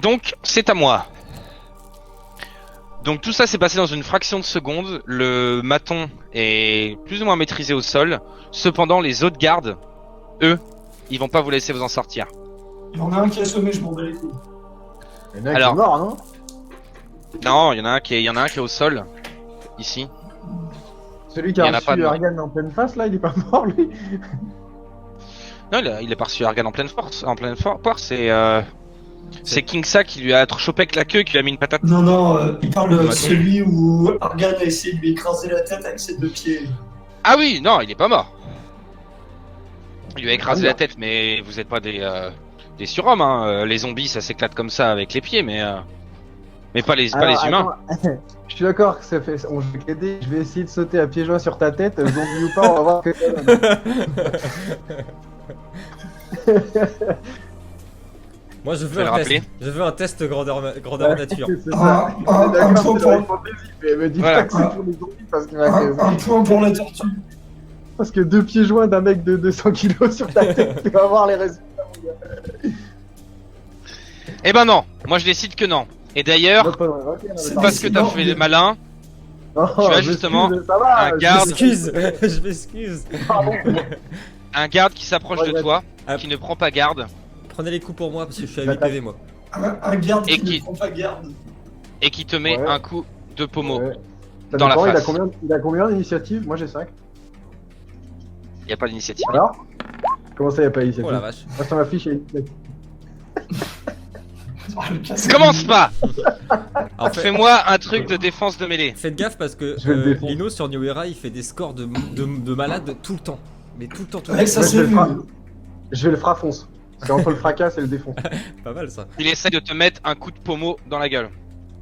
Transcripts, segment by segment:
Donc, c'est à moi. Donc tout ça s'est passé dans une fraction de seconde. Le maton est plus ou moins maîtrisé au sol. Cependant, les autres gardes, eux, ils vont pas vous laisser vous en sortir. Il y en a un qui est assommé, je m'en bats les couilles. Il y en a qui Alors- est mort, non? Non, il y en a un qui est au sol, ici. Celui qui Il y a en a pas reçu de mort. Argan en pleine face, là, il est pas mort, lui? Non, il est pas reçu Argan en pleine force, c'est Kingsa qui lui a chopé avec la queue, qui lui a mis une patate. Non, non, il parle de Maton. celui où Argan a essayé de lui écraser la tête avec ses deux pieds. Ah oui, non, il est pas mort. Il lui a écrasé Ah, la tête, mais vous êtes pas des surhommes, hein. Les zombies, ça s'éclate comme ça avec les pieds, mais pas les humains. Attends, je suis d'accord que ça fait. On je vais t'aider, je vais essayer de sauter à pieds joints sur ta tête, zombie ou pas, on va voir que ça donne. Moi je Je veux vais le un rappeler. test. Je veux un test grandeur nature. C'est ça. Un D'accord, point c'est pour- dans les fantaisies, mais me dis Voilà. pas que c'est pour les zombies parce qu'il va Un point pour la tortue. Parce que 2 pieds joints d'un mec de 200 kilos sur ta tête, tu vas voir les résultats. Eh ben non, moi je décide que non. Et d'ailleurs, Non, pas vrai, ok, non, mais C'est pardon. parce que t'as non, fait mais- le malin, Non, tu as je justement m'excuse, ça va, un je garde. Excuse, je m'excuse. Pardon. un garde qui s'approche Ouais, de ouais. toi, Ah. qui ne prend pas garde, Prenez les coups pour moi parce que je suis à 8 J'attaque. PV moi. Un garde Et qui qui- ne prend pas garde. et qui te met Ouais. un coup de pommeau. Ouais. Ça Dans la dépend, face. il a combien d'initiatives? Moi j'ai 5. Y a pas d'initiative. Alors? Comment ça, y a pas d'initiative? Oh la vache. Moi sur ma fiche, il y a initiative. Commence pas. En fait, Fais-moi un truc de défense de mêlée. faites gaffe parce que Je vais le défendre. Lino sur New Era il fait des scores de malade tout le temps. Mais tout le temps, tout le Ouais, temps. ça Moi, c'est je vais vu. le fra- Je vais le frafonce. C'est entre le fracas et le défonce. Pas mal ça. Il essaie de te mettre un coup de pommeau dans la gueule.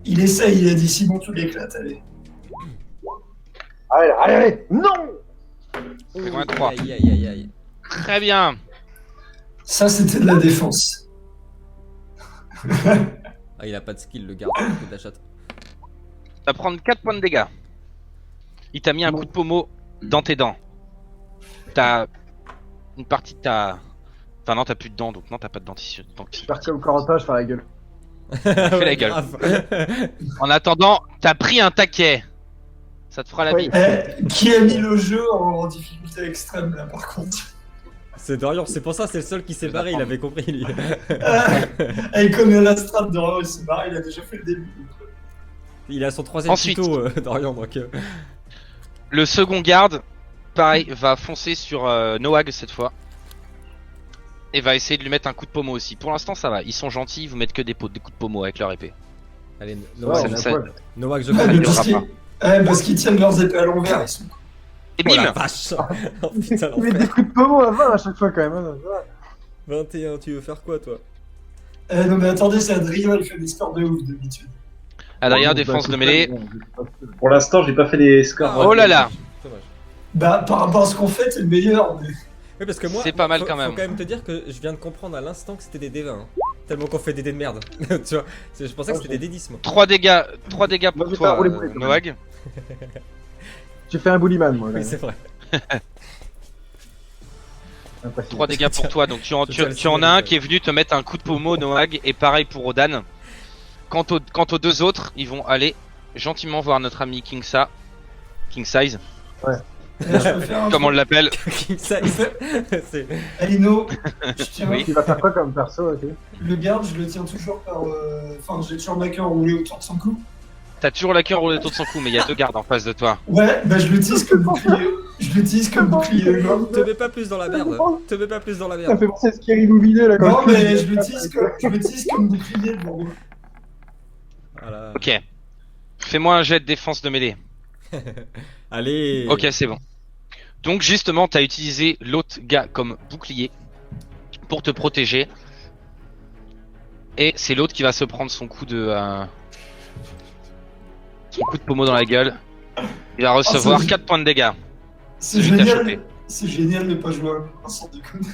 Il essaye, il a dit Simon, tu l'éclates, allez. Allez, allez, allez! Non! Fais moins 3. Aïe aïe aïe aïe. Très bien. Ça c'était de la défense. Ah il a pas de skill le garde, c'est de la chatte. Tu vas prendre 4 points de dégâts. Il t'a mis un coup de pommeau dans tes dents. T'as une partie de ta... Enfin non, t'as plus de dents, donc non, t'as pas de dentition. Faire comme Corentin, je fais la gueule. Fais la gueule. En attendant, t'as pris un taquet. Ça te fera la Oui. bite. Qui a mis le jeu en difficulté extrême là par contre? C'est Dorian, c'est pour ça c'est le seul qui s'est barré, il avait compris lui. Il connaît la strat de Dorian, il s'est barré, il a déjà fait le début. Il a son troisième Ensuite. tuto Dorian donc. Le second garde, pareil, va foncer sur Noag cette fois. Et va essayer de lui mettre un coup de pommeau aussi. Pour l'instant, ça va. Ils sont gentils, ils vous mettent que des coups de pommeau avec leur épée. Allez, Ouais, Noak, on a ça- quoi, là? Noak je Ah, mais connais. il parce aura qu'ils parce qu'ils tiennent leurs épées à l'envers, ils sont. Et Oh la bim. vache. Oh putain Il met des l'enfer. coups de pommeau à 20 à chaque fois quand même. Hein. 21, tu veux faire quoi toi? Non mais attendez, c'est Adrien, il fait des scores de ouf d'habitude. Adrien, Bon, défense bah, de mêlée. bon, Pour l'instant, j'ai pas fait les scores. Oh là là. Dommage. Bah par rapport à ce qu'on fait, c'est le meilleur. Mais... Oui parce que moi, C'est pas mal faut- quand même. Faut quand même te dire que je viens de comprendre à l'instant que c'était des D20. Hein. Tellement qu'on fait des dés de merde. Tu vois, je pensais que c'était des D10 moi. 3 dégâts Moi, pour j'ai toi, pas roulé pour les Noag. J'ai fait un bullyman moi. Là. Oui c'est vrai. Impossible. 3 dégâts pour toi. Donc tu en as un qui est venu te mettre un coup de pommeau, Noag. Et pareil pour Odan. Quant aux deux autres, ils vont aller gentiment voir notre ami King Size, Je peux faire un comme on l'appelle. King size. C'est- Lino, je tiens Oui. Il va faire quoi comme perso, ok? le garde, je le tiens toujours par. Enfin, j'ai toujours ma queue enroulée autour de son cou. T'as toujours la queue roulée autour de son cou, mais il y a deux gardes en face de toi. Ouais, bah je l'utilise comme bouclier. Je l'utilise comme bouclier humain. Te mets pas plus dans la merde. Te mets pas plus dans la Ça merde. fait penser à Scary Movie là quand Non, mais je l'utilise comme bouclier devant moi. Voilà. Ok. Fais-moi un jet de défense de mêlée. Allez. Ok, c'est bon. Donc justement, t'as utilisé l'autre gars comme bouclier pour te protéger. Et c'est l'autre qui va se prendre son coup de pommeau dans la gueule. Il va recevoir c'est- 4 points de dégâts. C'est Celui que t'as génial. chopé. C'est génial de pas jouer à un sans déconner.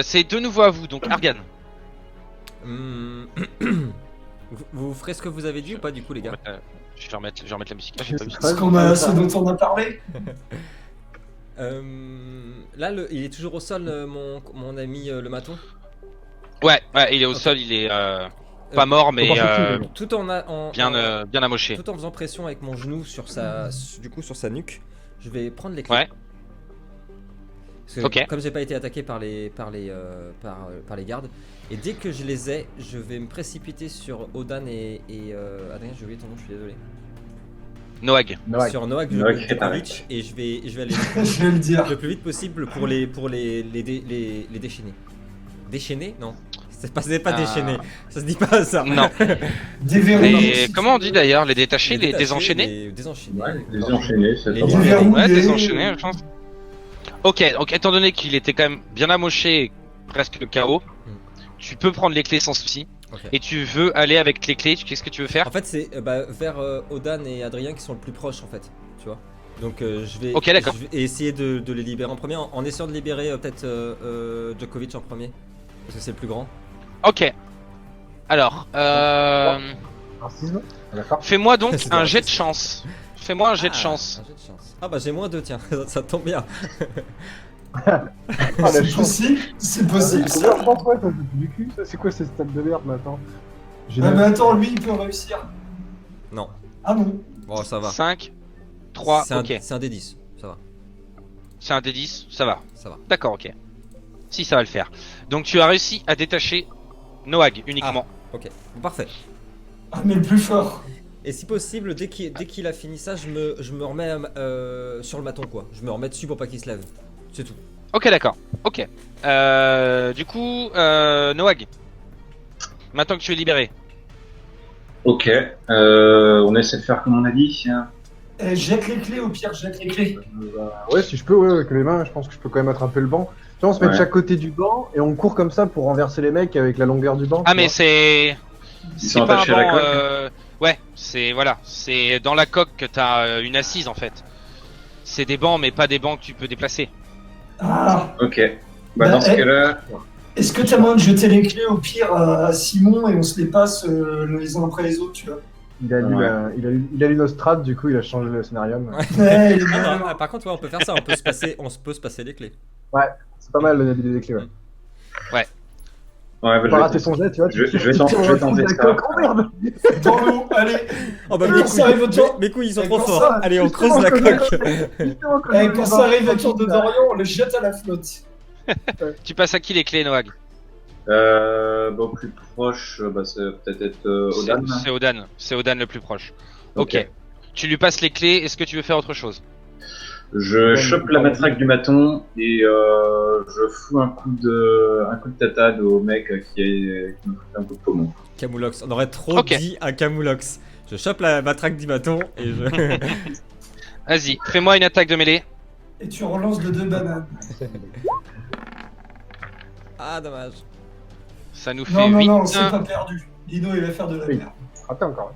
C'est de nouveau à vous, donc Argan. Hmm. Vous ferez ce que vous avez dit ou pas du coup les gars? Je vais remettre la musique. Ah, j'ai pas vu. Ce dont on a parlé. Là il est toujours au sol mon ami le maton? Ouais, il est au Ok. sol, il est pas mort, mais Tout en bien amoché. tout en faisant pression avec mon genou sur sa nuque, je vais prendre les clés. Ouais. Parce que Ok. comme j'ai pas été attaqué par les gardes, et dès que je les ai, je vais me précipiter sur Odan et Adrien, j'ai oublié ton nom, je suis désolé. Noag. Noak. Sur Noak Noak, Djokovic, et je vais aller Je vais le dire. le plus vite possible pour les déchaîner. Déchaîner? Non. C'est pas Ah. déchaîner. Ça se dit pas ça. Non. Déverrouiller. Les... Comment on dit d'ailleurs? Les détachés, les détachés, désenchaînés? les désenchaînés. Ouais, les enchaînés, c'est Les pas libérés. mal. Ouais, Déverrouiller. désenchaînés, je pense. Ok, donc étant donné qu'il était quand même bien amoché, presque le KO, tu peux prendre les clés sans souci. Ok. Et tu veux aller avec les clés, qu'est-ce que tu veux faire? En fait, c'est vers Odan et Adrien qui sont le plus proches en fait, tu vois. Donc je vais, Ok, d'accord. je vais essayer de les libérer en premier, en essayant de libérer peut-être Djokovic en premier, parce que c'est le plus grand. Ok. Alors, Racisme. D'accord. fais-moi donc C'est un vrai, jet de c'est- chance. Fais-moi un jet de chance. Un jet de chance. Ah bah j'ai moins 2, tiens, ça tombe bien. Ah, la C'est chance. possible, c'est possible Je ça. pense, ouais, ça c'est du cul. Ça, c'est quoi ces stats de merde maintenant? J'ai Ah neuf. mais attends, lui il peut réussir. Non, Ah non. bon ça va. 5, 3, C'est un, ok. c'est un D10, ça va, C'est un D10, ça va. ça va. D'accord, ok. Si, ça va le faire. Donc tu as réussi à détacher Noag uniquement. Ok, bon, parfait. Ah mais le plus fort. Et si possible, dès qu'il a fini ça, je me remets sur le maton quoi. Je me remets dessus pour pas qu'il se lève. C'est tout. Ok, d'accord. Ok. Du coup, Noag. Maintenant que tu es libéré. Ok, on essaie de faire comme on a dit. Jette les clés au pire, jette les clés. Ouais, si je peux, ouais, avec les mains, je pense que je peux quand même attraper le banc. Tu vois, on se met de Ouais. chaque côté du banc et on court comme ça pour renverser les mecs avec la longueur du banc. Ah tu mais vois. c'est... Ils C'est sont pas un attachés à la banc, coque. Ouais, c'est... Voilà. C'est dans la coque que t'as une assise en fait. C'est des bancs mais pas des bancs que tu peux déplacer. Ah. Ok. Bah, Bah, dans ce cas-là, Est-ce que t'as moyen de jeter les clés au pire à Simon et on se les passe les uns après les autres, tu vois? Il a lu, Ouais. il a lu nos strats, du coup, il a changé le scénario. Ouais, il est Ah, bien. non, par contre, ouais, on peut faire ça, on peut se passer les clés. C'est pas mal l'idée des clés, ouais. ouais, Faut bah, pas je rater vais son jet, tu vois. je vais tenter ça. Oh merde! Dans l'eau, allez. Oh bah Et quand ça arrive autour- mes couilles ils sont et trop quand forts. ça- Allez, on justement, creuse la quand- coque. Et quand ça arrive autour de Dorian, on le jette à la flotte. Tu passes à qui les clés, Noag? Bah, au plus proche, bah, c'est peut-être être Odan. C'est Odan. C'est Odan le plus proche. Ok. Ok. Tu lui passes les clés, est-ce que tu veux faire autre chose? Je chope la matraque du maton et je fous un coup de tatane au mec qui me fout un coup de pommon. Camoulox, on aurait trop Ok. dit à Camoulox. Je chope la matraque du bâton et je. Vas-y, fais-moi une attaque de mêlée. Et tu relances de 2 bananes. Ah, dommage. Ça nous fait Non, non, 8. non, c'est pas perdu. Lino, il va faire de la Oui. merde. Raté encore.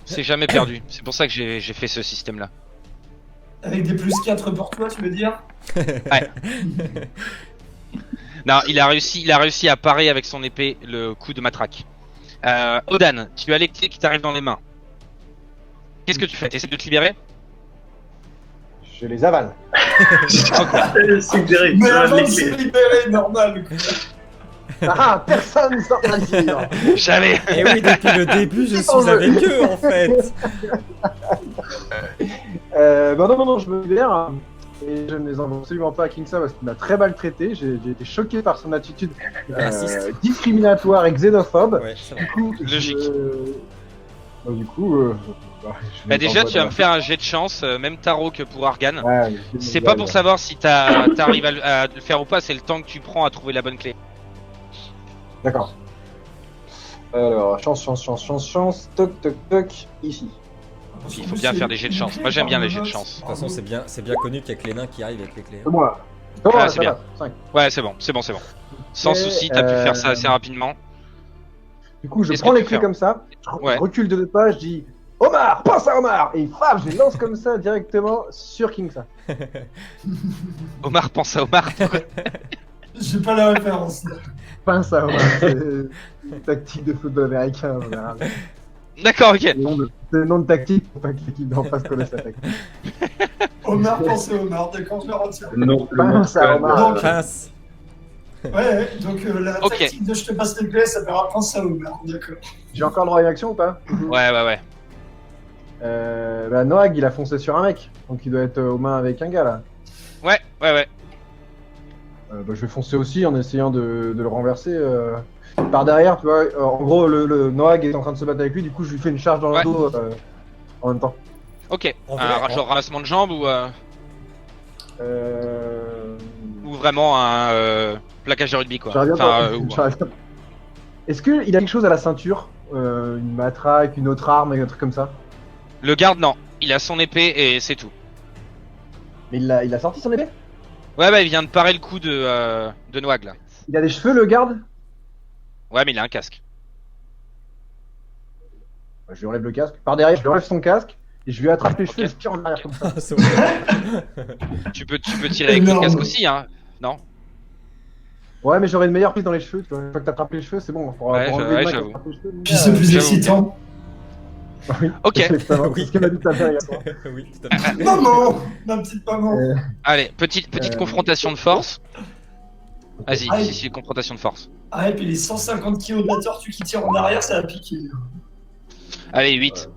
C'est jamais perdu. C'est pour ça que j'ai fait ce système-là. Avec des plus 4 pour toi, tu veux dire? Non, il a réussi à parer avec son épée le coup de matraque. Odan, tu as les clés qui t'arrivent dans les mains. Qu'est-ce que tu fais? T'essaies de te libérer? Je les avale. Suggéré, Mais ça, avant les de se clés. libérer, normal. Ah, personne sort de dire. J'allais. Et oui, depuis le début, je En suis jeu. avec eux en fait. Bah non, je me libère. Et je ne les envoie absolument pas à Kingsa parce qu'il m'a très mal traité. J'ai été choqué par son attitude Raciste. discriminatoire et xénophobe. Ouais, c'est Du vrai. coup, Logique. Du coup, je Bah les déjà, envoie tu vas dans me faire un jet de chance, même tarot que pour Argan. la- Ouais, C'est pas pour savoir si t'arrives à le faire ou pas, c'est le temps que tu prends à trouver la bonne clé. D'accord. Alors, chance. Toc, ici. Il faut bien faire des jets de chance. Moi, j'aime bien les jets de chance. De toute façon, c'est bien connu qu'il y a que les nains qui arrivent avec les clés. C'est moi. Ah, c'est bien. 5. Ouais, c'est bon. Sans Et, souci, t'as pu faire ça assez rapidement. Du coup, je Qu'est-ce prends que les tu clés fais comme ça, Ouais. je recule de 2 pas, je dis Omar, pense à Omar! Et fab, je les lance comme ça directement sur Kingsa. Omar, pense à Omar. J'ai pas la référence. Pense à Omar, c'est une tactique de football américain en général. D'accord, ok. C'est le nom de tactique pour pas que l'équipe d'en face connaisse la tactique. Omar, pensez Omar, d'accord, je le retiens. Non, le Pince à nom de Omar. code, Pince. Ouais, donc la Ok. tactique de je te passe les clés, ça paiera quand ça ouvre. D'accord. J'ai encore le droit à une action ou pas? Ouais. Bah, Noag, il a foncé sur un mec, donc il doit être aux mains avec un gars là. Ouais. Bah, je vais foncer aussi en essayant de le renverser par derrière, tu vois. En gros, le Noag est en train de se battre avec lui, du coup, je lui fais une charge dans le Ouais. dos en même temps. Ok. En vrai, Genre ramassement de jambes Euh... ou vraiment un plaquage de rugby quoi. J'aurais bien Enfin, pas- j'aurais bien- Est-ce qu'il a quelque chose à la ceinture? Une matraque, une autre arme, un truc comme ça? le garde non, il a son épée et c'est tout. Mais il a sorti son épée? Ouais bah il vient de parer le coup de Noag là. Il a des cheveux, le garde? Ouais mais il a un casque. Bah, je lui enlève le casque. Par derrière, je lui enlève son casque et je lui attrape les cheveux et je tire en arrière comme ça. C'est bon. Tu peux tirer avec le Énorme. casque aussi hein. Non. Ouais, mais j'aurais une meilleure prise dans les cheveux, tu vois. Une fois que t'attrapes les cheveux, c'est bon. Pour Ouais, enlever le mec, j'avoue. attraper les cheveux, Puis c'est plus j'avoue. excitant. Oui, Ok. exactement. Oui. C'est ce que m'a dit ta mère il y a toi. Oui, tout à fait. Maman, ma petite maman. Allez, petite confrontation de force. Vas-y, Aïe. si confrontation de force. Ah, et puis les 150 kg de la tortue qui tire en arrière, ça a piqué. Allez, 8.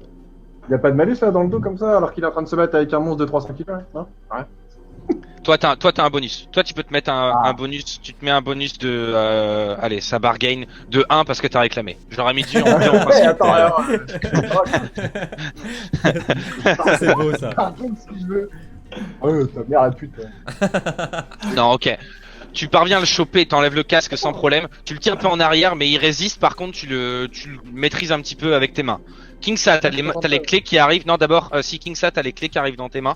Il y a pas de malus là dans le dos comme ça alors qu'il est en train de se battre avec un monstre de 300 kg, non? Ouais. Toi t'as un bonus. Toi tu peux te mettre un bonus. Tu te mets un bonus de allez, ça bargain de 1 parce que t'as réclamé. J'aurais mis du en principe. Attends, alors, C'est beau ça. par contre, si je veux. Oh, ta mère la pute. Non, ok. Tu parviens à le choper, t'enlèves le casque sans problème. Tu le tires un peu en arrière, mais il résiste. Par contre, tu le maîtrises un petit peu avec tes mains. Kingsa, t'as les clés qui arrivent. Non, d'abord, si Kingsa, t'as les clés qui arrivent dans tes mains.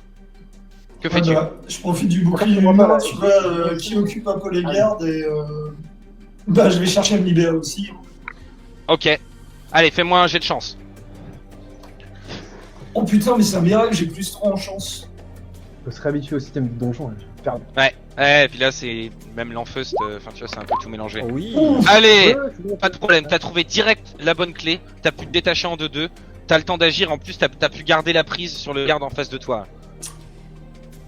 Que Ouais, fais-tu? bah, je profite du bouclier humain, tu vois, qui occupe un peu les gardes et bah je vais chercher à me libérer aussi. Ok. Allez, fais-moi un jet de chance. Oh putain, mais c'est un miracle, j'ai plus 3 en chance. Faut se réhabituer au système du donjon. Là. Je vais perdre. Ouais, et puis là, c'est même l'enfeust. Enfin, tu vois, c'est un peu tout mélangé. Oui. Ouf. Allez, Ouais, c'est bon. pas de problème. T'as trouvé direct la bonne clé. T'as pu te détacher en 2-2. T'as le temps d'agir. En plus, t'as pu garder la prise sur le garde en face de toi.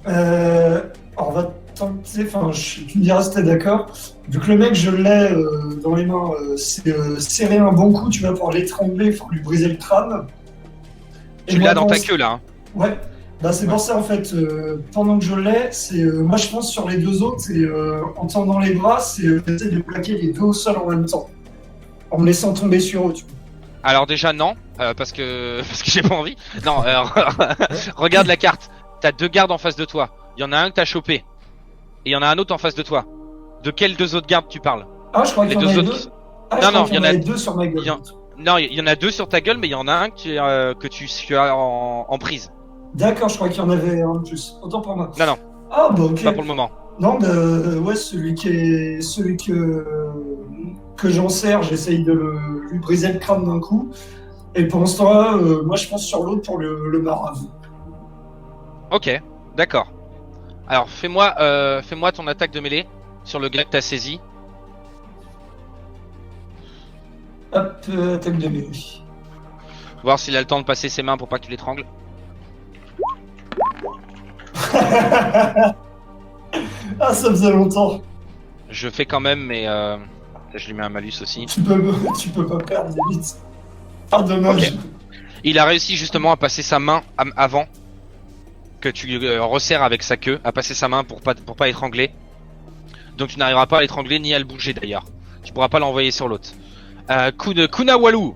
Alors on va tenter, enfin tu me diras si t'es d'accord. Vu que le mec je l'ai dans les mains, c'est serrer un bon coup, tu vas pouvoir l'étrangler, faut lui briser le crâne. Et Tu moi, l'as dans ta pense- queue là. Hein. Ouais, bah c'est pour ça en fait, pendant que je l'ai, c'est moi je pense sur les deux autres, c'est en tendant les bras, c'est j'essaie de plaquer les deux au sol en même temps. En me laissant tomber sur eux, tu vois. Alors déjà non, parce que j'ai pas envie. Non, regarde la carte. T'as 2 gardes en face de toi. Il y en a un que t'as chopé. Et il y en a un autre en face de toi. De quels 2 autres gardes tu parles? Ah je crois Les qu'il y en 2 avait autres. deux. qui- Ah, Non, je crois non, qu'il il y en a- avait deux sur ma gueule. il y en- Non, il y en a 2 sur ta gueule, mais il y en a un que tu as en prise. D'accord, je crois qu'il y en avait un de plus. Autant pour moi. Non, non, Ah bah ok. pas pour le moment. Non, bah, ouais, celui que j'en sers, j'essaye de lui briser le crâne d'un coup. Et pour ce temps-là, moi je pense sur l'autre pour le marave. Ok, d'accord. Alors fais-moi ton attaque de mêlée sur le gars que t'as saisi. Hop, attaque de mêlée. Voir s'il a le temps de passer ses mains pour pas que tu l'étrangles. Ah, ça faisait longtemps. Je fais quand même, mais je lui mets un malus aussi. Tu peux pas perdre vite. Ah, dommage. Ok. Il a réussi justement à passer sa main avant que tu lui resserres avec sa queue, à passer sa main pour pas étrangler. Donc tu n'arriveras pas à l'étrangler ni à le bouger d'ailleurs. Tu pourras pas l'envoyer sur l'autre. Coup de Kunawalu.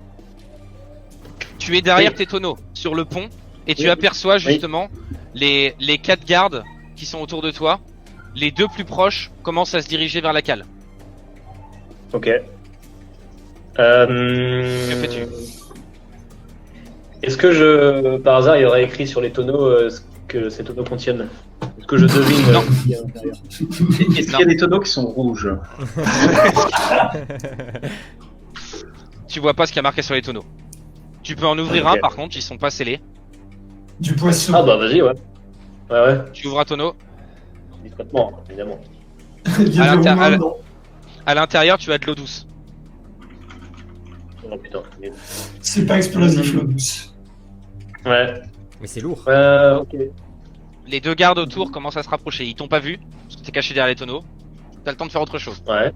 Tu es derrière Oui. tes tonneaux sur le pont et tu Oui. aperçois justement les 4 gardes qui sont autour de toi. Les 2 plus proches commencent à se diriger vers la cale. Ok. Que fais-tu? Est-ce que par hasard, il y aurait écrit sur les tonneaux ce que ces tonneaux contiennent? Est-ce que je devine Non. ce qu'il y a à l'intérieur? Est-ce qu'il y a des tonneaux qui sont rouges? Tu vois pas ce qu'il y a marqué sur les tonneaux. Tu peux en ouvrir Ok. un par contre, ils sont pas scellés. Du poisson. Ah bah vas-y, ouais. Ouais. Tu ouvres un tonneau. Discrètement, évidemment. Il y a à des l'inter- roumains à la- dedans. À l'intérieur, tu as de l'eau douce. Oh putain. C'est pas explosif, le douce. Ouais. Mais c'est lourd. Ok. Les 2 gardes autour commencent à se rapprocher. Ils t'ont pas vu parce que t'es caché derrière les tonneaux. T'as le temps de faire autre chose. Ouais.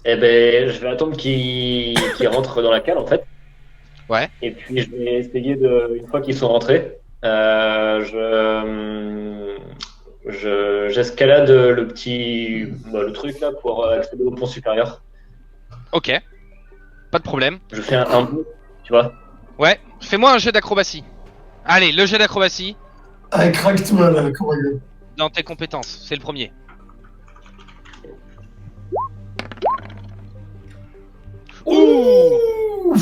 Eh ben, je vais attendre qu'il rentre dans la cale, en fait. Ouais. Et puis, je vais essayer de, une fois qu'ils sont rentrés, j'escalade le truc là pour accéder au pont supérieur. Ok. Pas de problème. Je fais un bond, tu vois. Ouais. Fais-moi un jet d'acrobatie. Allez, le jet d'acrobatie Ah, craque-toi là, Corago. dans tes compétences. C'est le premier. Ouh.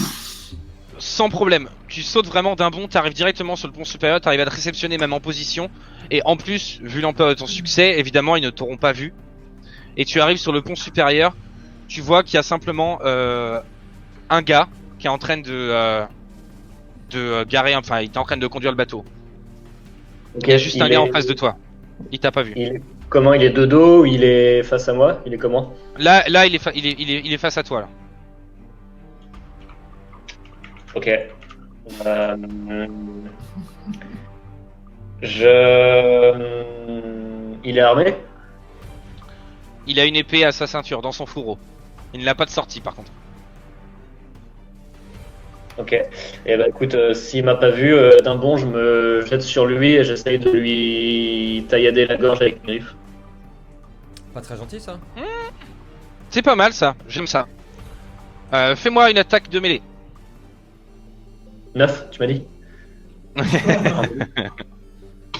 Sans problème. Tu sautes vraiment d'un bond, t'arrives directement sur le pont supérieur, t'arrives à te réceptionner même en position. Et en plus, vu l'ampleur de ton succès, évidemment, ils ne t'auront pas vu. Et tu arrives sur le pont supérieur. Tu vois qu'il y a simplement un gars qui est en train de garer, enfin, il est en train de conduire le bateau. Il y a juste un gars en face de toi. Il t'a pas vu. Comment il est de dos ou il est face à moi? Il est comment? Là, il est face à toi là. Ok. Il est armé? Il a une épée à sa ceinture, dans son fourreau. Il ne l'a pas de sortie par contre. Ok. Et bah écoute, s'il m'a pas vu, d'un bond, je me jette sur lui et j'essaye de lui taillader la gorge avec une griffe. Pas très gentil ça. C'est pas mal ça, j'aime ça. Fais-moi une attaque de mêlée. 9, tu m'as dit?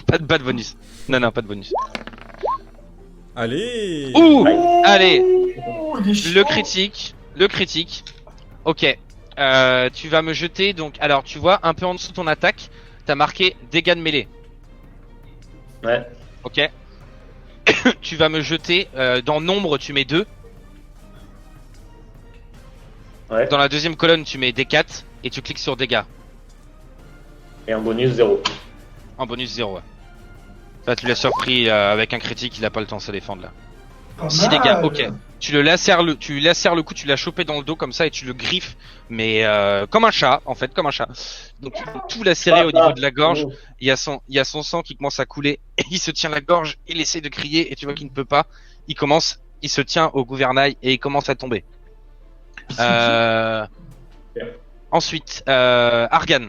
Pas de bonus. Non, pas de bonus. Allez. Ouh, allez, Oh, il est chaud. le critique. Ok, tu vas me jeter donc. Alors, tu vois un peu en dessous de ton attaque, t'as marqué dégâts de mêlée. Ouais. Ok. Tu vas me jeter dans nombre, tu mets 2. Ouais. Dans la deuxième colonne, tu mets D4 et tu cliques sur dégâts. Et en bonus 0. En bonus 0. Ouais. Là, tu l'as surpris avec un critique, il a pas le temps de se défendre là. Pas 6 mal. dégâts, ok. Tu lacères le coup, tu l'as chopé dans le dos comme ça et tu le griffes, mais comme un chat en fait, comme un chat. Donc tu peux tout lacérer au niveau de la gorge. Il y a son sang qui commence à couler. Et il se tient la gorge, il essaie de crier et tu vois qu'il ne peut pas. Il se tient au gouvernail et il commence à tomber. Ensuite, Argan.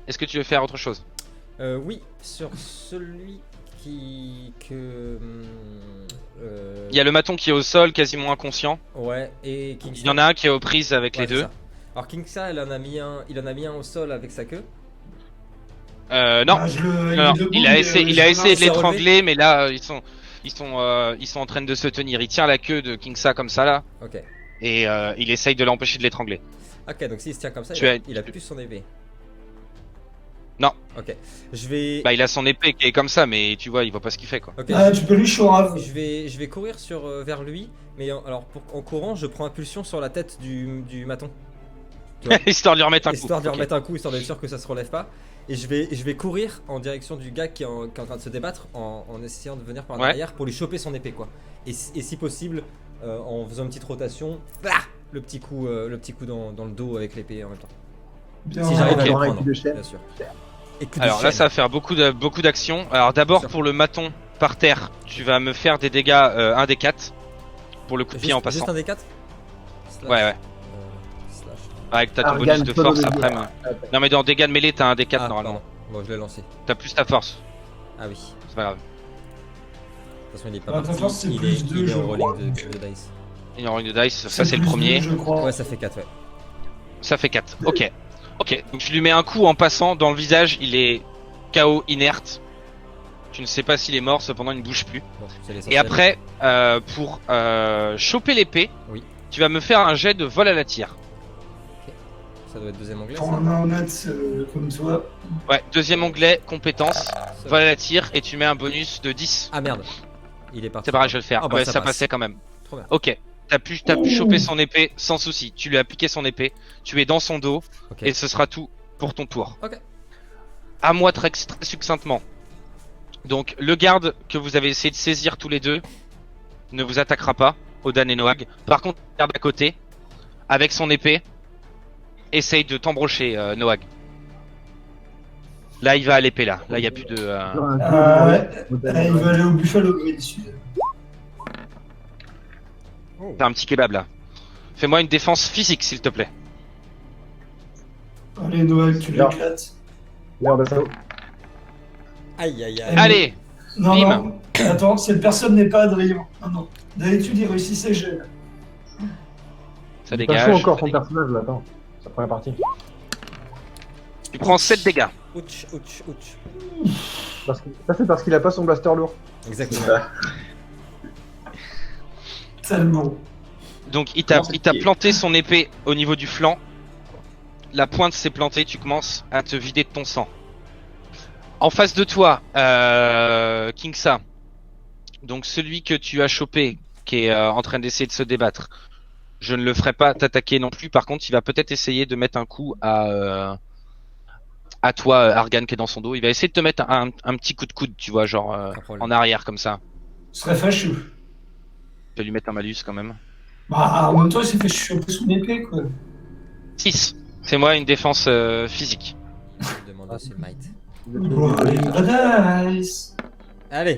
Est-ce que tu veux faire autre chose? Oui, sur celui qui Il y a le maton qui est au sol, quasiment inconscient. ouais, et Kingsa. Il y en a un qui est aux prises avec Ouais, les c'est deux. ça. Alors Kingsa, il en a mis un au sol avec sa queue. Non. Ah, Non, il a essayé de s'est l'étrangler, mais là ils sont en train de se tenir. Il tient la queue de Kingsa comme ça là, Ok. et il essaye de l'empêcher de l'étrangler. Ok, donc s'il se tient comme ça, Tu il a plus son épée. Non. Ok. Je vais. Bah il a son épée qui est comme ça, mais tu vois, il voit pas ce qu'il fait quoi. Ok. Ah, tu peux lui chourave. Je vais courir vers lui, mais en courant, je prends impulsion sur la tête du maton. Tu vois, Histoire de lui remettre un coup. histoire de lui Ok. remettre un coup, histoire d'être sûr que ça se relève pas. Et je vais courir en direction du gars qui est en train de se débattre, en essayant de venir par Ouais. derrière pour lui choper son épée quoi. Et si possible, en faisant une petite rotation, le petit coup dans le dos avec l'épée en même temps. Bien. Si j'arrive à Ok. le Avoir un prendre, coup de chaîne. bien sûr. Et coup de Alors là, chaîne. ça va faire beaucoup d'actions. Alors d'abord Sûr. pour le maton par terre, tu vas me faire des dégâts 1 des 4 pour le coup de pied en passant. Juste un des 4 Ouais. Slash. Avec ta ton Argan, bonus de solo force de après. guerre. Non mais dans dégâts de mêlée, t'as un des 4 Ah, normalement. pardon. Bon, je l'ai lancé. T'as plus ta force. Ah oui. C'est pas grave. De toute façon, il est pas Ah, ta parti. force, c'est il plus est, deux, il est je en crois. rolling de dice. Il y a un ring de dice, ça c'est le plus premier. deux, je crois. Ouais, ça fait 4, ouais. Ça fait 4. Ok. Ok. Donc je lui mets un coup en passant dans le visage. Il est KO inerte. Tu ne sais pas s'il est mort. Cependant, il ne bouge plus. Bon, c'est Et l'essentiel. après, pour choper l'épée, Oui. tu vas me faire un jet de vol à la tire. Ça doit être deuxième onglet. Prends Ça. un honnête comme toi. Ouais. Deuxième onglet, compétence, Ça- vol à la tire, et tu mets un bonus de 10. Ah merde. Il est parti. C'est pareil, je vais le faire. Ah bah, Ouais, ça ça passe. passait quand même. Trop bien. Ok. T'as pu choper son épée sans souci. Tu lui as piqué son épée. Tu es dans son dos. Ok. Et ce sera tout pour ton tour. Ok. À moi très succinctement. Donc le garde que vous avez essayé de saisir tous les deux ne vous attaquera pas, Odan et Noag. Par contre, le garde à côté, avec son épée, essaye de t'embrocher, Noag. Là, il va à l'épée là. Là, il y a plus de. Sur un Ah, coup, ouais. Ah, il va aller au Buffalo Grill, celui-là. Fais un petit kebab là. Fais-moi une défense physique s'il te plaît. Allez, Noël, tu Non. l'éclates. Merde, ça. Aïe aïe aïe. Allez, Non, Bim. non. Attends, cette personne n'est pas Adrien. Non, non. D'habitude, il réussit ses jets. ça Pas chaud dégage. encore ton personnage là, attends. C'est la première partie. Tu prends 7 dégâts. Ouch, ouch, ouch. Ça c'est parce qu'il a pas son blaster lourd. Exactement. Tellement. Donc il Comment t'a c'est pied planté son épée au niveau du flanc. La pointe s'est plantée, tu commences à te vider de ton sang. En face de toi, Kingsa. Donc celui que tu as chopé, qui est en train d'essayer de se débattre. Je ne le ferai pas t'attaquer non plus. Par contre, il va peut-être essayer de mettre un coup à toi, Argan, qui est dans son dos. Il va essayer de te mettre un petit coup de coude, tu vois, genre Pas de problème. en arrière comme ça. Ce serait fâcheux. Je vais lui mettre un malus quand même. Bah, en même temps, il s'est fait choper son épée, quoi. 6. Fais-moi une défense physique. Je demande aussi le might. Voilà, nice. Allez.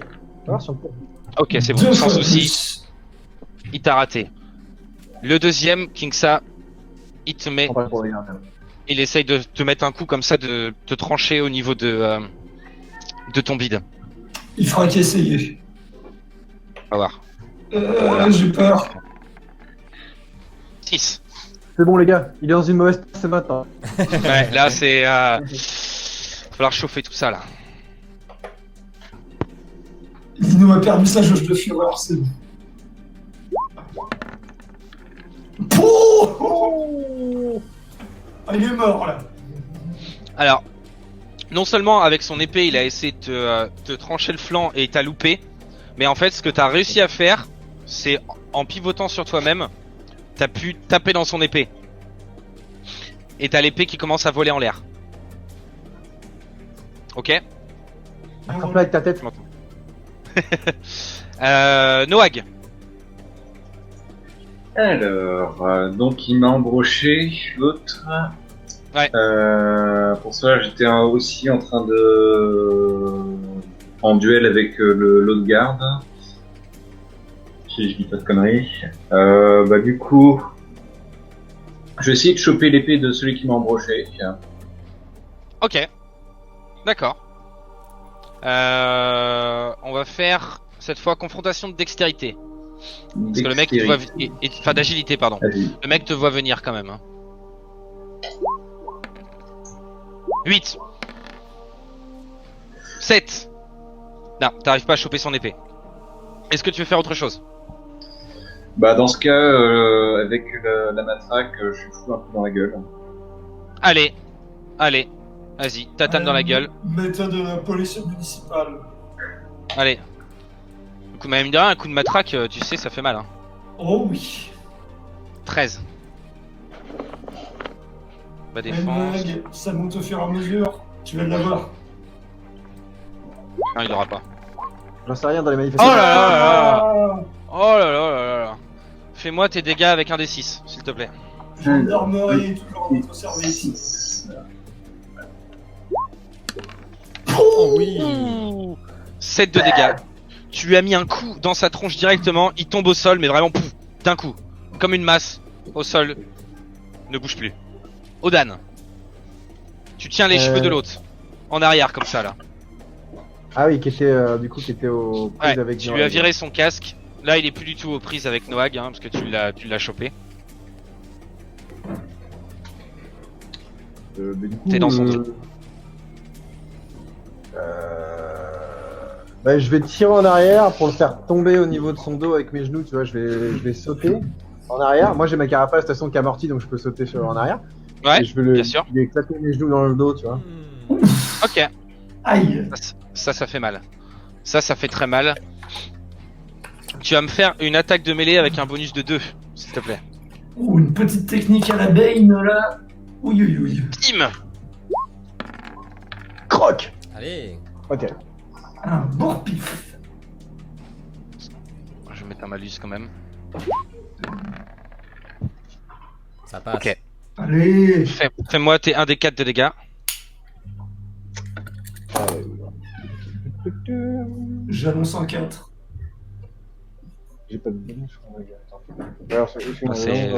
Ah, si on peut. Ok, c'est bon, Deux sans fois souci. plus. Il t'a raté. Le deuxième, Kingsa, il te met, On parle pour les gars. il essaye de te mettre un coup comme ça, de te trancher au niveau de ton bide. Il fera qu'essayer. On va voir. J'ai peur. 6. C'est bon les gars, il est dans une mauvaise passe maintenant. Ouais, là c'est... va falloir chauffer tout ça là. Lino a perdu sa jauge de fureur, c'est bon. Oh, ah, il est mort là. Alors, non seulement avec son épée, il a essayé de te trancher le flanc et il t'a loupé, mais en fait, ce que t'as réussi à faire, c'est en pivotant sur toi-même, t'as pu taper dans son épée. Et t'as l'épée qui commence à voler en l'air. Ok. Attrape-la avec ta tête. Noag. Alors, donc il m'a embroché, l'autre. Ouais. Pour ça, j'étais aussi en train de... en duel avec l'autre garde. Si je dis pas de conneries. Bah du coup, je vais essayer de choper l'épée de celui qui m'a embroché. Ok. D'accord. On va faire cette fois confrontation de dextérité. Parce que le mec te voit... Enfin d'agilité, pardon. Vas-y. Le mec te voit venir quand même. Hein. 8. 7. Non, t'arrives pas à choper son épée. Est-ce que tu veux faire autre chose? Bah dans ce cas, avec la matraque, je lui fous un coup dans la gueule. Allez. Allez. Vas-y, tatane dans la gueule. Méthode police municipale. Allez. Du coup, même de rien, un coup de matraque, tu sais, ça fait mal. Hein. Oh oui. 13. Bah défense. Mag, ça monte au fur et à mesure. Tu vas l'avoir. Non, il aura pas. J'en sais rien dans les Oh manifestations. là là là là. Ah, Oh là là là là là. Fais-moi tes dégâts avec un des 6, s'il te plaît. gendarmerie, toujours à votre service. 6. Oh oui. 7 de dégâts. Tu lui as mis un coup dans sa tronche directement, il tombe au sol, mais vraiment pouf, d'un coup. Comme une masse, au sol. Ne bouge plus. Odan. Tu tiens les cheveux de l'autre. En arrière, comme ça, là. Ah oui, qui était du coup qui était aux prises Ouais, avec tu lui as viré son casque. Là, il est plus du tout aux prises avec Noag, hein, parce que tu l'as chopé. Mais du coup, T'es dans son dos. Bah, je vais tirer en arrière pour le faire tomber au niveau de son dos avec mes genoux, tu vois, je vais sauter en arrière. Moi j'ai ma carapace de toute façon qui amortit donc je peux sauter en arrière. Ouais, Et je vais bien sûr. lui éclater mes genoux dans le dos, tu vois. Ok. Aïe. Ça fait mal. Ça fait très mal. Tu vas me faire une attaque de mêlée avec un bonus de 2, s'il te plaît. Ouh, une petite technique à la Bane là. Oui, oui, oui. Bim. Croc. Allez. Ok. Un bourre-pif. Je vais mettre un malus quand même. Ça passe. Ok. Allez. Fais-moi tes 1 des 4 de dégâts. J'annonce en 4. J'ai pas de bonus, je crois, les gars. Attends. Alors,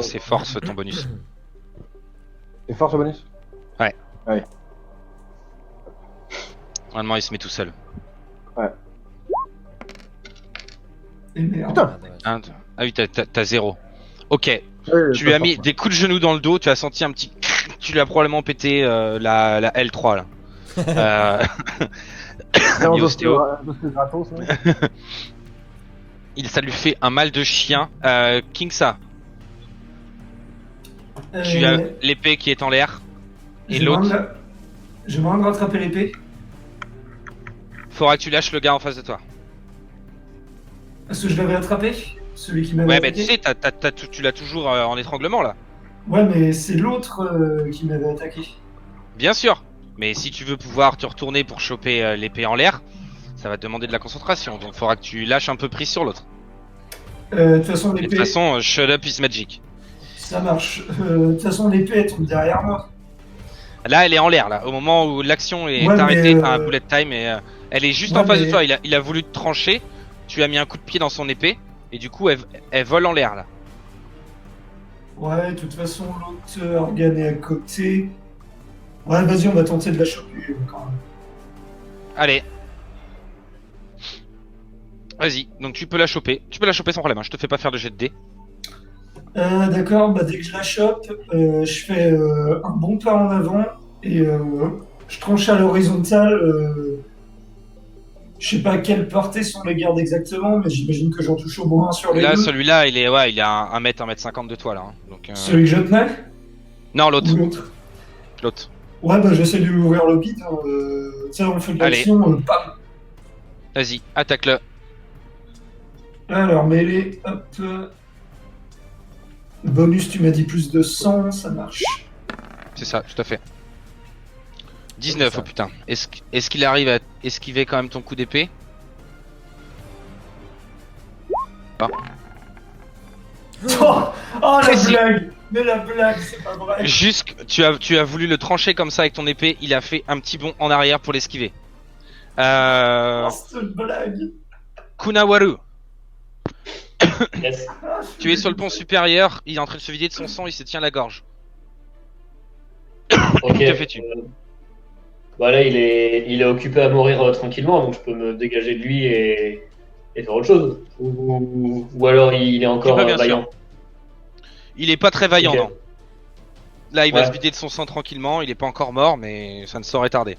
C'est force ton bonus. C'est force au bonus. Normalement, il se met tout seul. Et merde. Putain. Ah oui, t'as 0. Ok, Ouais, tu lui pas as mis force, des coups de genoux dans le dos, tu as senti un petit... Tu lui as probablement pété la L3 là. ouais. Ni ostéo. Gratos, ouais. Ça lui fait un mal de chien. Kingsa, Euh, tu as l'épée qui est en l'air. Et j'ai l'autre, moyen de- J'ai moyen de rattraper l'épée. faudra que tu lâches le gars en face de toi. Parce que je l'avais attrapé. Celui qui m'avait Ouais, bah attaqué. tu sais, tu l'as toujours en étranglement là. Ouais, mais c'est l'autre qui m'avait attaqué. Bien sûr. Mais si tu veux pouvoir te retourner pour choper l'épée en l'air, ça va te demander de la concentration. Donc faudra que tu lâches un peu prise sur l'autre. De toute façon, Et de l'épée. toute façon, shut up is magic. Ça marche. De toute façon, l'épée, elle tombe derrière moi. Là, elle est en l'air là. Au moment où l'action est Ouais, arrêtée, mais, t'as un bullet time et elle est juste ouais, en face de mais- toi. Il a voulu te trancher. Tu as mis un coup de pied dans son épée et du coup, elle vole en l'air là. Ouais, de toute façon, l'autre organe est à côté. Ouais, vas-y, on va tenter de la choper quand même. Allez. Vas-y, donc tu peux la choper. Tu peux la choper sans problème, hein. Je te fais pas faire de jet de dés. D'accord, bah dès que je la chope, je fais un bon pas en avant et je tranche à l'horizontale. Je sais pas à quelle portée sont les gardes exactement, mais j'imagine que j'en touche au moins un sur les Là, deux. celui-là, il est à 1 mètre, 1m50 de toi là. Hein. Donc, Celui que je tenais Non, l'autre. ou l'autre? L'autre. Ouais, bah j'essaie de lui ouvrir le bide. Hein, tu sais, on fait de Allez. l'action, bam. Vas-y, attaque-le. Alors, mêlée, hop. Bonus, tu m'as dit plus de 100, ça marche. C'est ça, tout à fait. 19, ça. oh putain. Est-ce qu'il arrive à esquiver quand même ton coup d'épée? Oh, oh la Précis. blague! Mais la blague, c'est pas vrai! Juste, tu as voulu le trancher comme ça avec ton épée, il a fait un petit bond en arrière pour l'esquiver. Oh, cette blague! Kunawaru, Yes. Ah, tu es sur le pont supérieur, il est en train de se vider de son sang, il se tient la gorge. Ok. Que fais-tu? Bah là, il est occupé à mourir tranquillement, donc je peux me dégager de lui et faire autre chose. Ou alors il est encore peux, bien vaillant. Il est pas très vaillant, Ok. non. Là, il va Ouais. se vider de son sang tranquillement, il est pas encore mort, mais ça ne saurait tarder.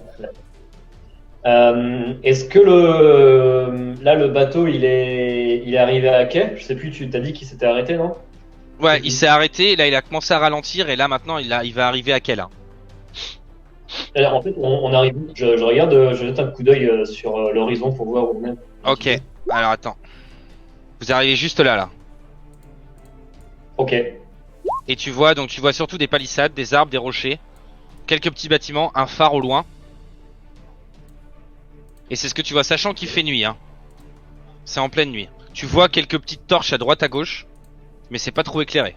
Est-ce que le bateau il est arrivé à quai? Je sais plus, tu t'as dit qu'il s'était arrêté, non? Ouais, il s'est arrêté, là il a commencé à ralentir, et là maintenant il va arriver à quel là? Alors, en fait, on arrive. Je regarde, je jette un coup d'œil sur l'horizon pour voir où on est. Ok, alors attends. Vous arrivez juste là. Ok. Et tu vois surtout des palissades, des arbres, des rochers, quelques petits bâtiments, un phare au loin. Et c'est ce que tu vois, sachant qu'il fait nuit, hein. C'est en pleine nuit. Tu vois quelques petites torches à droite à gauche, mais c'est pas trop éclairé.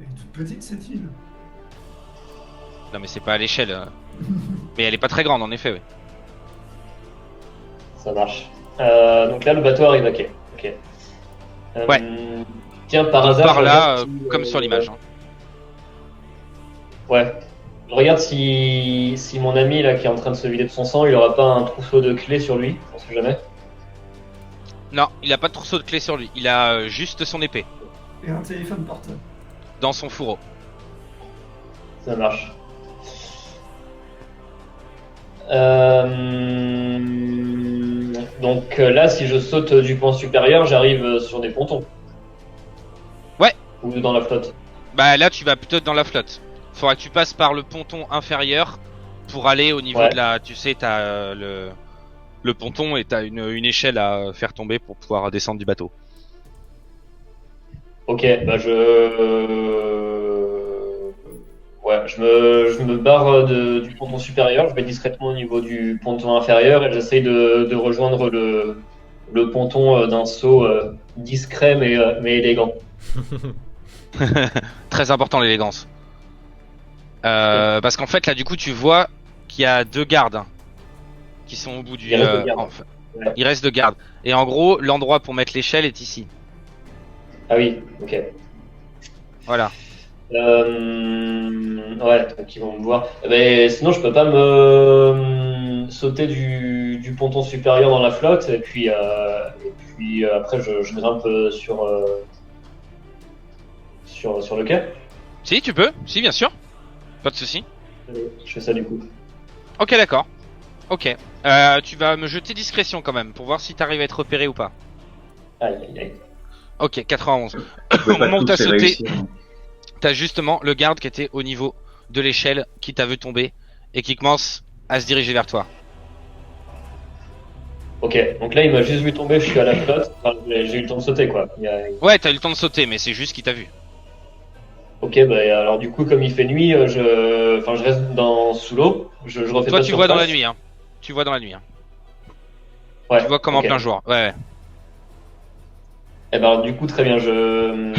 Elle est toute petite cette île. Non mais c'est pas à l'échelle. Mais elle est pas très grande en effet, oui. Ça marche. Donc là, le bateau arrive à quai. Ok. Ouais. Tiens, par Donc, hasard. par je là, regarde si, comme sur l'image. Hein. Ouais. Je regarde si mon ami là qui est en train de se vider de son sang, il aura pas un trousseau de clés sur lui. On sait jamais. Non, il a pas de trousseau de clés sur lui. Il a juste son épée Et un téléphone portable. dans son fourreau. Ça marche. Donc là, si je saute du pont supérieur, j'arrive sur des pontons. Ouais. Ou dans la flotte. Bah là tu vas plutôt dans la flotte. Faudra que tu passes par le ponton inférieur pour aller au niveau Ouais. de la... Tu sais, t'as le ponton et t'as une échelle à faire tomber pour pouvoir descendre du bateau. Ok, bah ouais, je me barre du ponton supérieur, je vais discrètement au niveau du ponton inférieur et j'essaye de rejoindre le ponton d'un saut discret mais élégant. Très important l'élégance. Parce qu'en fait là du coup tu vois qu'il y a 2 gardes hein, qui sont au bout du... Il reste 2 gardes. enfin, Ouais. il reste 2 gardes. Et en gros l'endroit pour mettre l'échelle est ici. Ah oui, ok. Voilà. Ouais, donc ils vont me voir. Mais sinon, je peux pas me sauter du ponton supérieur dans la flotte et puis après je grimpe sur le quai. Si, tu peux. Si, bien sûr. Pas de souci. Je fais ça du coup. Ok, d'accord. Ok. Tu vas me jeter discrétion quand même pour voir si t'arrives à être repéré ou pas. Aïe, aïe, aïe. Ok, 91. Je peux Au pas moment où tous t'as les sauté, réussir. t'as justement le garde qui était au niveau de l'échelle qui t'a vu tomber et qui commence à se diriger vers toi. Ok, donc là il m'a juste vu tomber, je suis à la flotte. Enfin, j'ai eu le temps de sauter quoi. Ouais, t'as eu le temps de sauter, mais c'est juste qu'il t'a vu. Ok, bah alors du coup, comme il fait nuit, je reste sous l'eau. Je refais Toi, pas de tu vois dans la surface. nuit, hein. Tu vois dans la nuit, hein. Ouais, Tu vois comme en ok. plein jour. Ouais, ouais. Et ben, alors, du coup, très bien. Je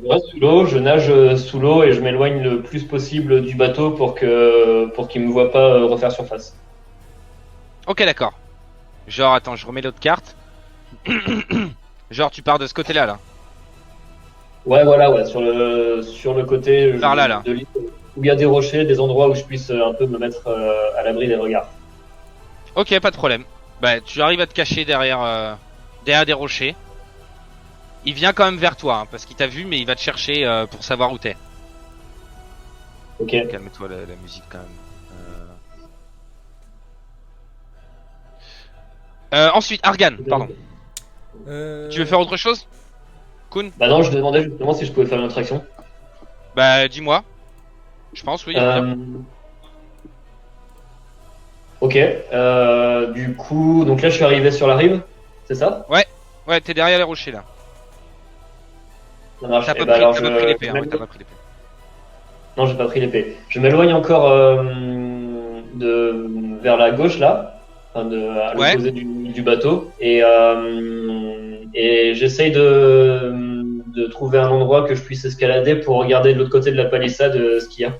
reste sous l'eau, je nage sous l'eau et je m'éloigne le plus possible du bateau pour qu'il me voit pas refaire surface. Ok, d'accord. Genre, attends, je remets l'autre carte. Genre, tu pars de ce côté-là, là. Ouais, voilà, ouais, sur le côté Par là, là. de l'île où il y a des rochers, des endroits où je puisse un peu me mettre à l'abri des regards. Ok, pas de problème. Bah, tu arrives à te cacher derrière des rochers. Il vient quand même vers toi, hein, parce qu'il t'a vu, mais il va te chercher pour savoir où t'es. Ok. Calme-toi la musique quand même. Ensuite, Argan, pardon. Tu veux faire autre chose, Kun? Bah non, je demandais justement si je pouvais faire une autre action. Bah, dis-moi. Je pense, oui. Ok. Du coup, donc là, je suis arrivé sur la rive, c'est ça? Ouais, t'es derrière les rochers là. Ça marche. T'as Eh pas ben, pris, alors, t'as pas pris l'épée, hein, ouais, t'as pas pris l'épée. Non, j'ai pas pris l'épée. Je m'éloigne encore vers la gauche là, enfin à Ouais. l'opposé du bateau, et j'essaye de trouver un endroit que je puisse escalader pour regarder de l'autre côté de la palissade ce qu'il y a.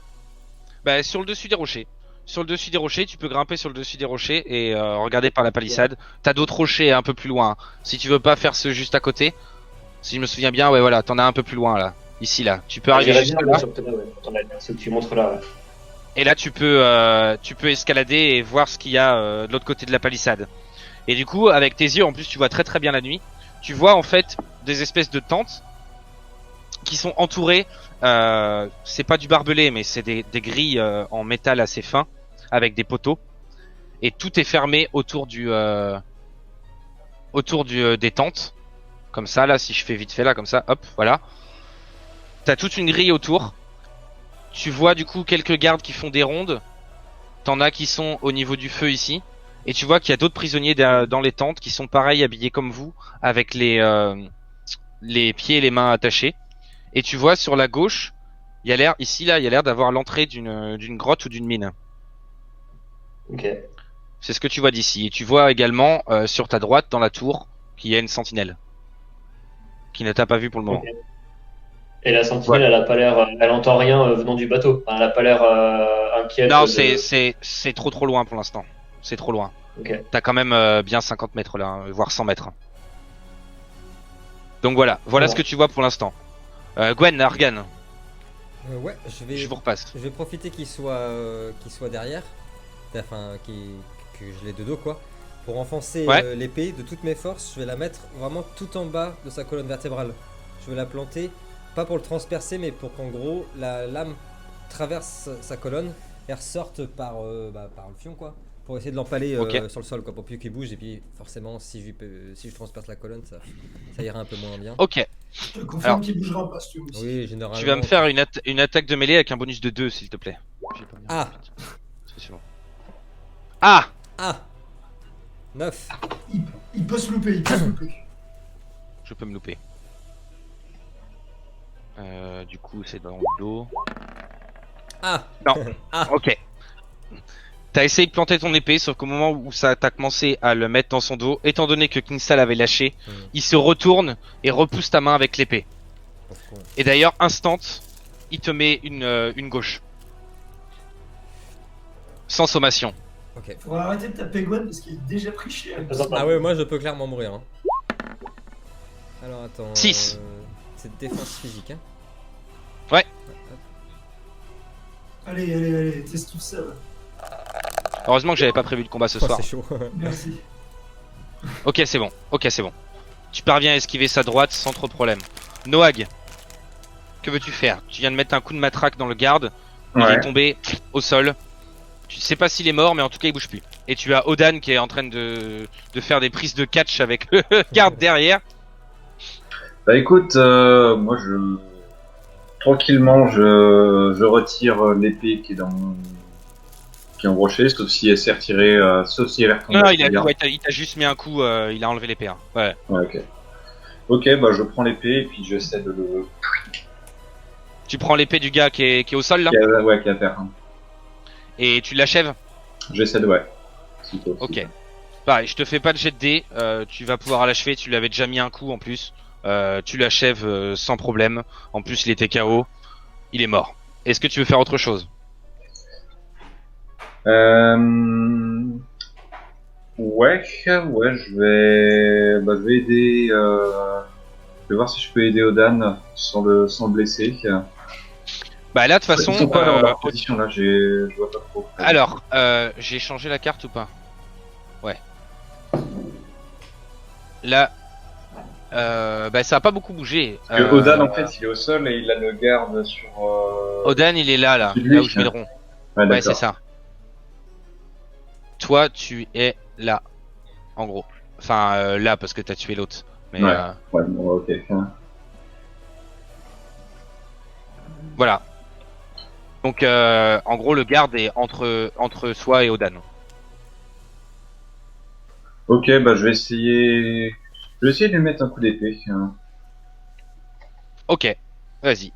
Bah, sur le dessus des rochers. Sur le dessus des rochers, tu peux grimper sur le dessus des rochers et regarder par la palissade. T'as d'autres rochers un peu plus loin, hein. Si tu veux pas faire ce juste à côté, si je me souviens bien, ouais, voilà, t'en as un peu plus loin là. Ici là. Tu peux arriver J'irai juste bien là. sur là, ouais. Attends, ce que tu montres là. Ouais. Et là, tu peux escalader et voir ce qu'il y a de l'autre côté de la palissade. Et du coup, avec tes yeux, en plus, tu vois très très bien la nuit. Tu vois en fait des espèces de tentes qui sont entourées. C'est pas du barbelé, mais c'est des grilles en métal assez fin avec des poteaux. Et tout est fermé autour des tentes. Comme ça, là, si je fais vite fait là, comme ça, hop, voilà. T'as toute une grille autour. Tu vois du coup quelques gardes qui font des rondes. T'en as qui sont au niveau du feu ici. Et tu vois qu'il y a d'autres prisonniers dans les tentes qui sont pareils habillés comme vous, avec les pieds et les mains attachés. Et tu vois sur la gauche, il y a l'air d'avoir l'entrée d'une grotte ou d'une mine. Ok. C'est ce que tu vois d'ici. Et tu vois également sur ta droite dans la tour qu'il y a une sentinelle qui ne t'a pas vu pour le moment. Ok. Et la sentinelle, elle a pas l'air, elle entend rien venant du bateau. Enfin, elle a pas l'air inquiète. Non, c'est trop loin pour l'instant. C'est trop loin. Ok. T'as quand même bien 50 mètres là, hein, voire 100 mètres. Donc voilà Voilà. ce que tu vois pour l'instant. Gwen, Argan, Ouais, je vous repasse. je vais profiter qu'il soit derrière, enfin que je l'ai de dos quoi, pour enfoncer Ouais. l'épée de toutes mes forces. Je vais la mettre vraiment tout en bas de sa colonne vertébrale. Je vais la planter, pas pour le transpercer, mais pour qu'en gros la lame traverse sa colonne et ressorte par le fion quoi, pour essayer de l'empaler Ok. sur le sol quoi, pour plus qu'il bouge. Et puis forcément si je transperce la colonne, ça ira un peu moins bien. Ok, Je te confirme Alors. qu'il bougera pas, si tu veux aussi. Oui, généralement. tu vas me faire une attaque de mêlée avec un bonus de 2 s'il te plaît. Ah. C'est bon. Ah. Ah 9. Il peut se louper, il peut se louper. Je peux me louper. Du coup c'est dans le dos. Ah Non. Ah. Ok. T'as essayé de planter ton épée, sauf qu'au moment où t'as commencé à le mettre dans son dos, étant donné que Kingsal avait lâché, il se retourne et repousse ta main avec l'épée. Et d'ailleurs, instant, il te met une gauche. Sans sommation. Ok. Faudra arrêter de taper Gwen parce qu'il est déjà pris cher. Ah ouais, moi je peux clairement mourir. Hein. Alors attends. 6. C'est défense physique, hein. Allez, teste tout ça. Heureusement que j'avais pas prévu le combat ce Oh, soir. c'est chaud. Merci. Ok, c'est bon. Tu parviens à esquiver sa droite sans trop de problème. Noag, que veux-tu faire? Tu viens de mettre un coup de matraque dans le garde. Il est tombé au sol. Tu sais pas s'il est mort, mais en tout cas il bouge plus. Et tu as Odan qui est en train de faire des prises de catch avec le garde derrière. Bah écoute, moi tranquillement je retire l'épée qui est embrochée, sauf si elle s'est retirée, sauf si elle est retombée. Non, il t'a juste mis un coup, il a enlevé l'épée. Hein. Ouais. Ouais, ok. Ok, bah je prends l'épée et puis j'essaie de le... Tu prends l'épée du gars qui est au sol là, qui est à terre. Hein. et tu l'achèves. J'essaie de, ouais. Si possible. Ok. Pareil, je te fais pas de jet de dés, tu vas pouvoir l'achever, tu lui avais déjà mis un coup en plus. Tu l'achèves sans problème. En plus, il était KO. Il est mort. Est-ce que tu veux faire autre chose? Ouais, je vais aider. Je vais voir si je peux aider Odan sans le blesser. Bah là, de toute façon. Ils sont pas dans leur position là, je vois pas trop. Alors, j'ai changé la carte ou pas? Ouais. Là, bah ça a pas beaucoup bougé. Parce que Odan en fait, il est au sol et il a le garde sur. Odan, il est là, Lui, là où je mets le rond. Ouais, Ouais, c'est d'accord. ça. Toi, tu es là, en gros. Enfin, là parce que t'as tué l'autre. Mais Ouais. Ouais, bon, ok. voilà. Donc, en gros, le garde est entre soi et Odan. Ok, bah je vais essayer de lui mettre un coup d'épée. Ok, vas-y.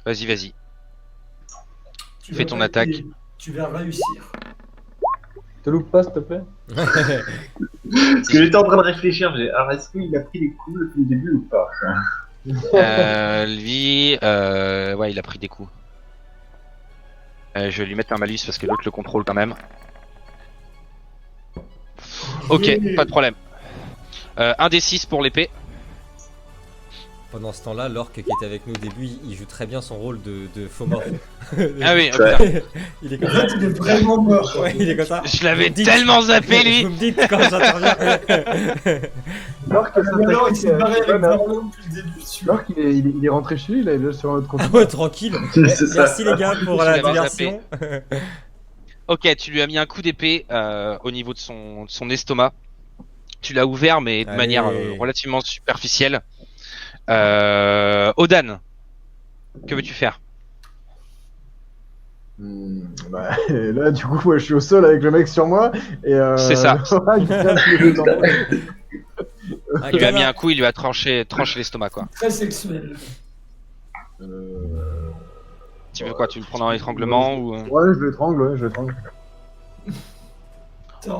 Vas-y. Tu Fais vas ton pas attaque. essayer. Tu vas réussir. Te loupe pas, s'il te plaît. Parce que j'étais en train de réfléchir, alors est-ce qu'il a pris des coups depuis le début ou pas? Lui, ouais, il a pris des coups. Je vais lui mettre un malus parce que l'autre le contrôle quand même. Ok, Yeah. pas de problème. Un des 6 pour l'épée. Pendant ce temps-là, l'orc qui était avec nous au début, il joue très bien son rôle de faux mort. Ah oui, Ouais. putain. Il est comme En ça. fait, il est vraiment mort. Ouais, il est comme ça. Je l'avais Vous me dites- tellement zappé lui. Vous me dites quand j'interviens. Alors que Mais alors, il s'est barré avec Varlon depuis le début. Alors qu'il est, il est rentré chez lui, il est déjà sur un autre Ah continent. ouais, tranquille. C'est ça. Merci les gars pour la Je l'avais diversion. Ok, tu lui as mis un coup d'épée au niveau de son estomac. Tu l'as ouvert mais de Allez. manière relativement superficielle. Odan, que veux-tu faire? Bah, et là, du coup, ouais, je suis au sol avec le mec sur moi. Et C'est ça. il vient de les deux endroits. Ah, Il lui a mis Cana, un coup, il lui a tranché l'estomac quoi. Très sexuel. Tu veux quoi? Tu le prends dans l'étranglement ou Ouais, je l'étrangle, ouais, je l'étrangle.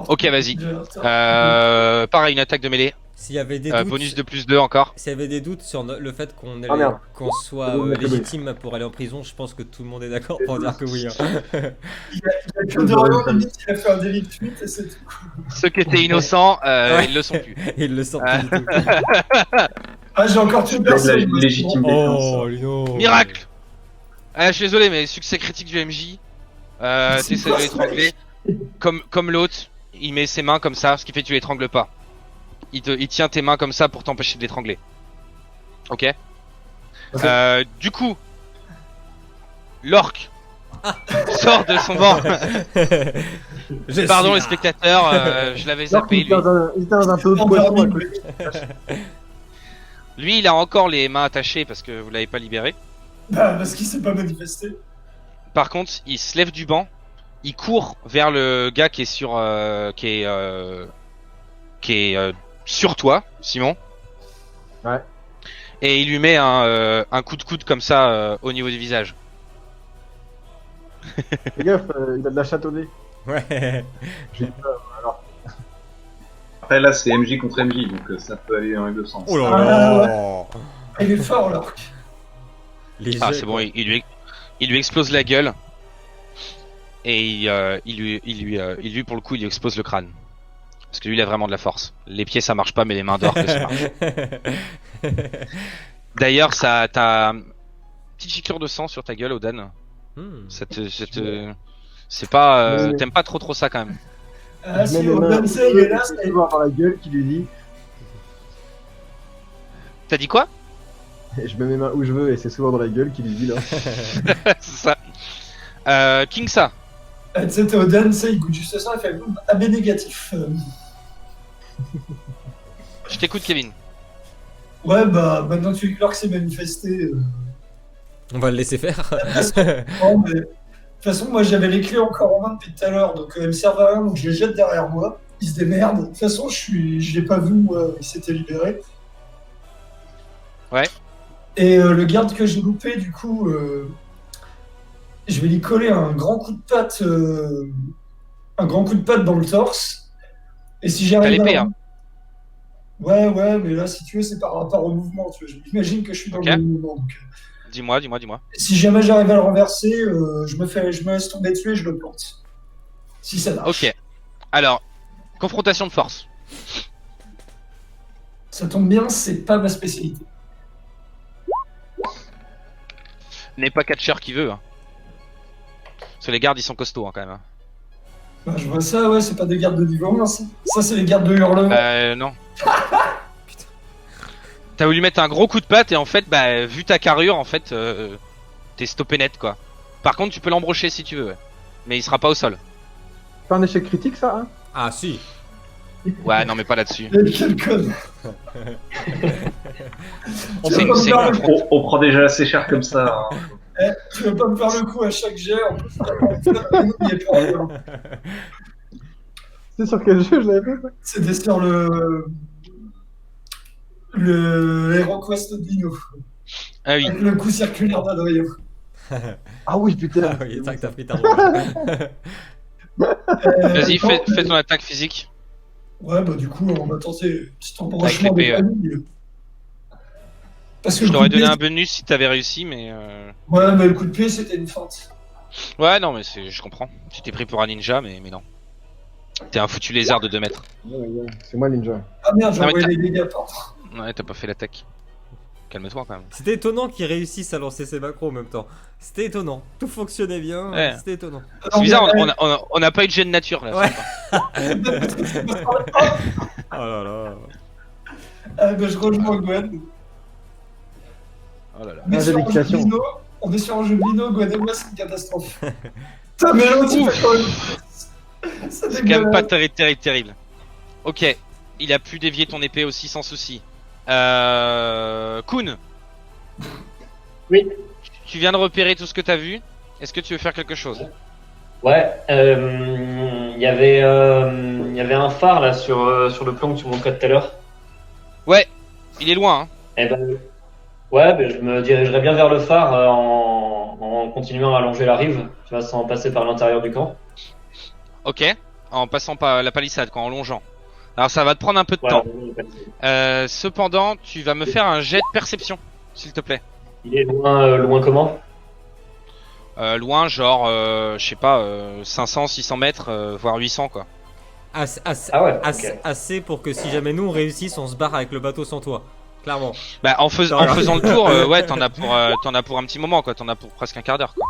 Ok, vas-y. Pareil, une attaque de mêlée. S'il y avait des doutes, Bonus de plus 2 encore. s'il y avait des doutes sur le fait qu'on Ah, merde. qu'on soit C'est bon, c'est bon. légitime pour aller en prison, je pense que tout le monde est d'accord pour dire que oui. Hein. Il a que Dorian, limite, il a fait un délit de fuite et c'est tout. Ceux qui étaient innocents, ils le sont plus. Il le sort plus du tout. Ah, j'ai encore tué De la personne. légitime défense. Oh, Lino. Miracle. Je suis désolé, mais succès critique du MJ. T'essaies de l'étrangler. Comme l'autre, il met ses mains comme ça, ce qui fait que tu l'étrangles pas. Il tient tes mains comme ça pour t'empêcher de l'étrangler. Ok. Du coup, l'orc sort de son banc. Je Pardon suis les là. spectateurs, je l'avais Alors zappé qu'il lui. était dans un taux de poisson à côté. Lui, il a encore les mains attachées parce que vous l'avez pas libéré. Bah, parce qu'il s'est pas manifesté. Par contre, il se lève du banc, il court vers le gars qui est sur toi, Simon. Ouais. Et il lui met un coup de coude comme ça au niveau du visage. Fais gaffe, il a de la châtonnée. Ouais. J'ai peur. Après là c'est MJ contre MJ, donc ça peut aller dans les deux sens. Oh là Ah, là. Ah, il est fort, l'orc. Les Ah, jets, c'est bon, quoi. il lui explose la gueule. Et il lui pour le coup, il lui explose le crâne. Parce que lui il a vraiment de la force. Les pieds ça marche pas mais les mains d'or que ça marche. D'ailleurs t'as une petite piqûre de sang sur ta gueule Odan. C'est pas... T'aimes pas trop ça quand même. Ah Je mets si, mes mains Odan sait, il est là, et c'est souvent dans la gueule qui lui dit. T'as dit quoi? Je mets mes mains où je veux et c'est souvent dans la gueule qui lui dit là. C'est ça. Kingsa. tu sais, t'es Odan sait, il goûte juste ça, il fait AB négatif. Je t'écoute Kevin. Ouais, bah maintenant que tu éclaires que c'est manifesté. On va le laisser faire. Non, mais... De toute façon, moi j'avais les clés encore en main depuis tout à l'heure, donc elles me servent à rien, donc je les jette derrière moi. Ils se démerdent. De toute façon, je l'ai pas vu, moi, il s'était libéré. Ouais. Et le garde que j'ai loupé, du coup, je vais lui coller un grand coup de patte, dans le torse. Et si T'as j'arrive l'épée, à... hein. Ouais, mais là, si tu veux, c'est par rapport au mouvement. Tu vois. J'imagine que je suis dans Ok. le mouvement. Donc, Dis-moi. si jamais j'arrive à le renverser, je me laisse tomber dessus et je le plante. Si ça marche. Ok. Alors, confrontation de force. Ça tombe bien, c'est pas ma spécialité. N'est pas catcher qui veut. Hein. Parce que les gardes ils sont costauds hein, quand même. Hein. Bah, je vois ça, ouais, c'est pas des gardes de niveau 1, ça. Ça, c'est les gardes de hurlement. Non. T'as voulu mettre un gros coup de patte et en fait, bah, vu ta carrure, en fait, t'es stoppé net quoi. Par contre, tu peux l'embrocher si tu veux, ouais. Mais il sera pas au sol. Pas un échec critique ça, hein? Ah si. Ouais, non, mais pas là-dessus. Quel con. C'est On prend déjà assez cher comme ça. Hein. Tu vas pas me faire le coup à chaque jet, en plus, il est pas rien. C'est sur quel jeu je l'avais fait ça? C'était sur le HeroQuest de Dino. Ah oui. Avec le coup circulaire d'Adrien. Ah oui, putain. Ah oui, c'est vrai que t'as pris ta rôle. Vas-y, non, fais ton attaque physique. Ouais, bah du coup, on va tenter petit embranchement Avec des l'épée, familles. Parce que Je le t'aurais coup de donné pied, un bonus si t'avais réussi, mais. Ouais, mais le coup de pied, c'était une feinte. Ouais, non, mais je comprends. Tu t'es pris pour un ninja, mais non. T'es un foutu lézard de 2 mètres. Ouais. C'est moi Ninja. Ah merde, j'ai Ah, mais envoyé t'as- les dégâts, pardon. Ouais, t'as pas fait l'attaque. Calme-toi quand même. C'était étonnant qu'ils réussissent à lancer ses macros en même temps. C'était étonnant. Tout fonctionnait bien. Ouais. C'était étonnant. C'est bizarre, on a pas eu de jet de nature là. Ouais. c'est pas- Oh là là. Ah, bah, je rejoins Gwen. Oh là là. On est sur un jeu de Malédiction. Lino, Gwen et moi, c'est une catastrophe. Putain, mais là, tu Ouf. fais quand même. C'est C'est quand même pas dégueulasse. terrible. Ok, il a pu dévier ton épée aussi sans souci. Kun. Oui. Tu viens de repérer tout ce que t'as vu. Est-ce que tu veux faire quelque chose? Ouais, il y avait un phare là sur le plan que tu montrais tout à l'heure. Ouais, il est loin. Hein. Eh ben, ouais, ben, je me dirigerais bien vers le phare en continuant à longer la rive, tu vois, sans passer par l'intérieur du camp. Ok, en passant par la palissade, en longeant. Alors ça va te prendre un peu de Ouais, temps. Cependant, tu vas me faire un jet de perception, s'il te plaît. il est loin comment? Loin, genre, je sais pas, 500, 600 mètres, voire 800 quoi. Ah ouais, ok. Assez pour que si jamais nous on réussisse, on se barre avec le bateau sans toi. Clairement. Bah en faisant le tour, ouais, t'en as pour un petit moment quoi, t'en as pour presque un quart d'heure quoi.